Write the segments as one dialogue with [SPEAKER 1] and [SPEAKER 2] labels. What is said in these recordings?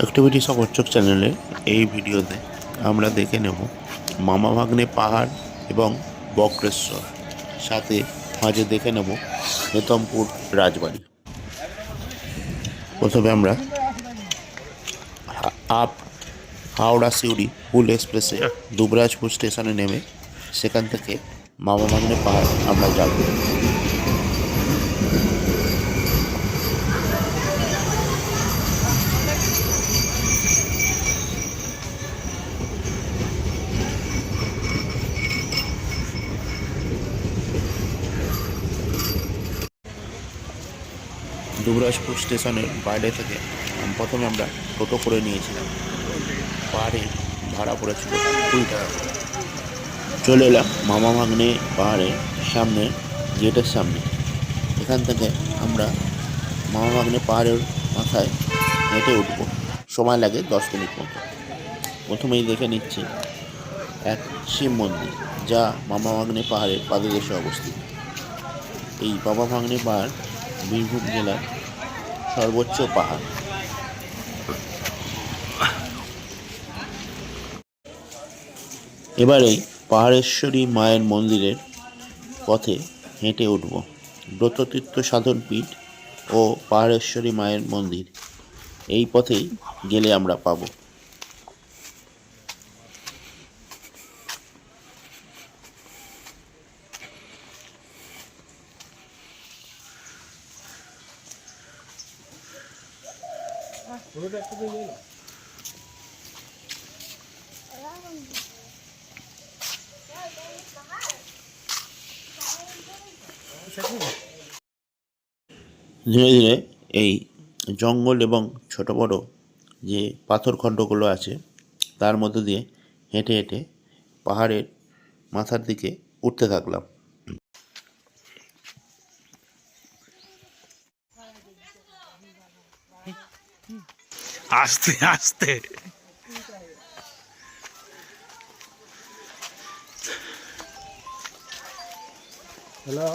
[SPEAKER 1] Activity সমর্থক চ্যানেলে এই ভিডিওতে আমরা দেখে নেব মামা ভাগ্নে পাহাড় এবং বক্রেশ্বর, সাথে মাঝে দেখে নেব হেতমপুর রাজবাড়ি। প্রথমে আমরা আপ হাওড়া সিউড়ি হুল এক্সপ্রেসে দুবরাজপুর স্টেশনে নেমে সেখান থেকে মামা ভাগ্নে পাহাড় আমরা যাব। দুবরাজপুর স্টেশনের বাইরে থেকে প্রথমে আমরা টোটো করে নিয়েছিলাম। পাহাড়ে ভাড়া পড়েছিল 20 টাকা। চলে এলাম মামা ভাগ্নে পাহাড়ের সামনে, গেটের সামনে। এখান থেকে আমরা মামা ভাগ্নে পাহাড়ের মাথায় হেঁটে উঠব। সময় লাগে 10 মিনিট মতো। প্রথমেই দেখে নিচ্ছি এক শিব মন্দির, যা মামা ভাগ্নে পাহাড়ের পাদদেশে অবস্থিত। এই মামা ভাগ্নে পাহাড় বীরভূম জেলার সর্বোচ্চ পাহাড়। এবারে পাহাড়েশ্বরী মায়ের মন্দিরের পথে হেঁটে উঠব। ব্রততীর্থ সাধন পীঠ ও পাহাড়েশ্বরী মায়ের মন্দির এই পথেই গেলে আমরা পাবো। ধীরে ধীরে এই জঙ্গল এবং ছোট বড় যে পাথরখণ্ডগুলো আছে তার মধ্য দিয়ে হেঁটে হেঁটে পাহাড়ের মাথার দিকে উঠতে থাকলাম।
[SPEAKER 2] আস্তে আস্তে হ্যালো।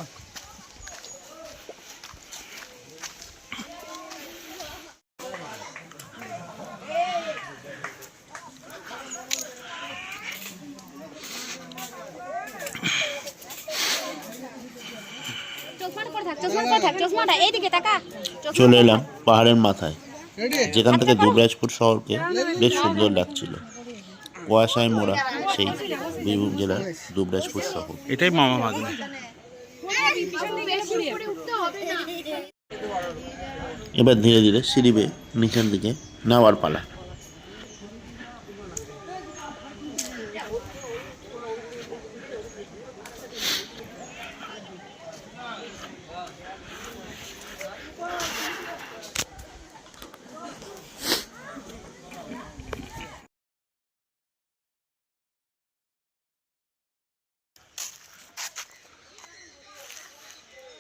[SPEAKER 1] চলে এলাম পাহাড়ের মাথায়, যেখান থেকে দুবরাজপুর শহরকে বেশ সুন্দর লাগছিল। কুয়াশায় মোড়া সেই বীরভূম জেলার দুবরাজপুর শহর।
[SPEAKER 2] এটাই মামা ভাগ্নে।
[SPEAKER 1] এবার ধীরে ধীরে সিঁড়ি বেয়ে নিচের দিকে নামার পালা।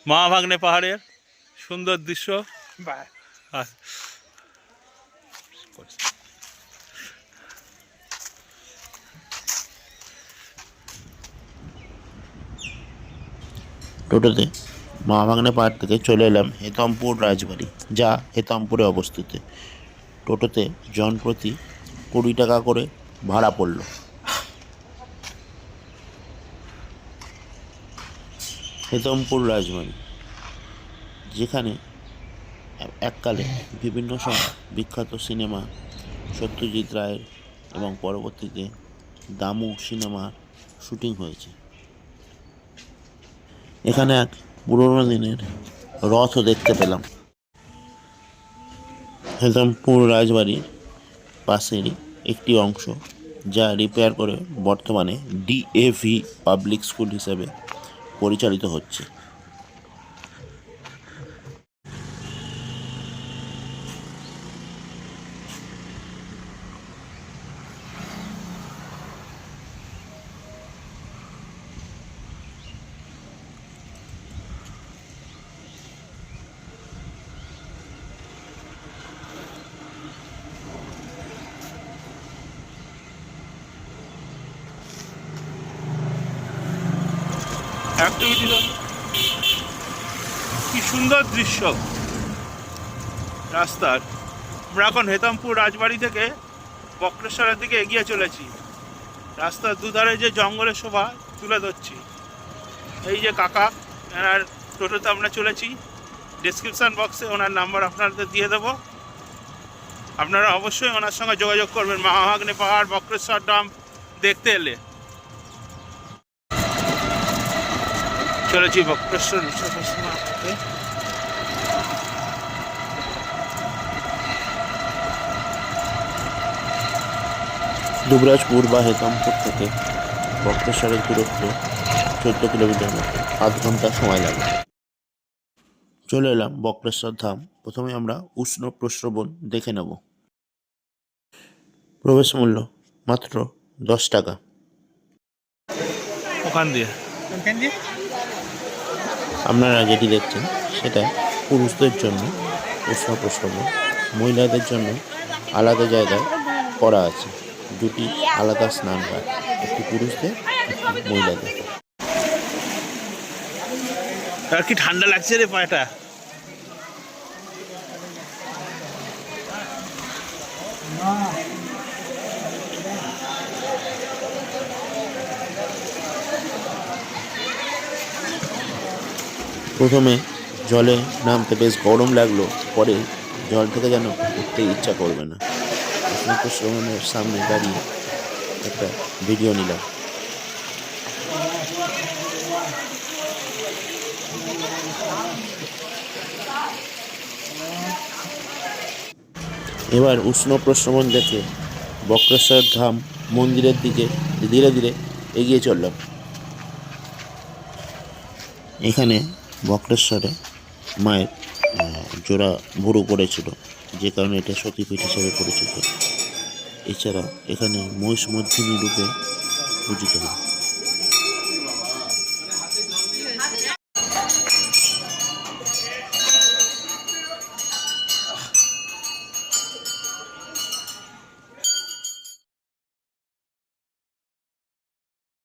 [SPEAKER 2] মামা ভাগ্নে পাহাড়ের সুন্দর দৃশ্য।
[SPEAKER 1] টোটোতে মামা ভাগ্নে পাহাড় থেকে চলে এলাম হেতমপুর রাজবাড়ি, যা হেতমপুরে অবস্থিত। টোটোতে জনপ্রতি 20 টাকা করে ভাড়া পড়ল। হেতমপুর রাজবাড়ি, যেখানে এককালে বিভিন্ন সময় বিখ্যাত সিনেমা সত্যজিৎ রায়ের এবং পরবর্তীতে দামু সিনেমার শুটিং হয়েছে। এখানে এক পুরোনো দিনের রথও দেখতে পেলাম। হেতমপুর রাজবাড়ির পাশেরই একটি অংশ, যা রিপেয়ার করে বর্তমানে DAV পাবলিক স্কুল হিসেবে পরিচালিত হচ্ছে।
[SPEAKER 2] কি সুন্দর দৃশ্য রাস্তার, আমরা এখন হেতমপুর রাজবাড়ি থেকে বক্রেশ্বরের দিকে এগিয়ে চলেছি। রাস্তার দুধারে যে জঙ্গলের শোভা তুলে ধরছি। এই যে কাকা, এনার টোটোতে আমরা চলেছি। ডিসক্রিপশান বক্সে ওনার নাম্বার আপনাদের দিয়ে দেবো। আপনারা অবশ্যই ওনার সঙ্গে যোগাযোগ করবেন মামাভাগ্নে পাহাড় বক্রেশ্বর ধাম দেখতে এলে। চলেছি বক্রেশ্বর বিশ্বকর্মাতে।
[SPEAKER 1] দুবরাজপুর বা হেতমপুর থেকে বক্রেশ্বরের দূরত্ব 14 কিলোমিটার মতো, আধ ঘন্টা সময় লাগে। চলে এলাম বক্রেশ্বর ধাম। প্রথমে আমরা উষ্ণ প্রস্রবণ দেখে নেব। প্রবেশ মূল্য মাত্র 10 টাকা।
[SPEAKER 2] ওখান দিয়ে
[SPEAKER 1] আপনারা যেটি দেখছেন সেটা পুরুষদের জন্য উষ্ণ প্রস্রবণ, মহিলাদের জন্য আলাদা জায়গায় করা আছে। দুটি আলাদা স্নানঘাট, একটি পুরুষদের, একটি মহিলাদের।
[SPEAKER 2] আর কি ঠান্ডা লাগছে রে পায়টা।
[SPEAKER 1] প্রথমে জলে নামতে বেশ গরম লাগলো, পরে জল থেকে যেন উঠতে ইচ্ছা করবে না। উষ্ণ প্রস্রবণের সামনে দাঁড়িয়ে একটা ভিডিও নিলাম। এবার উষ্ণ প্রস্রবণ দেখে বক্রেশ্বর ধাম মন্দিরের দিকে ধীরে ধীরে এগিয়ে চললাম। এখানে বক্রেশ্বরে মায়ের জোড়া ভুরু পড়েছিল, যে কারণে এটা সতীপীঠ হিসেবে পরিচিত। এছাড়া এখানে মহিষ মর্দিনী রূপে পূজিত হয়।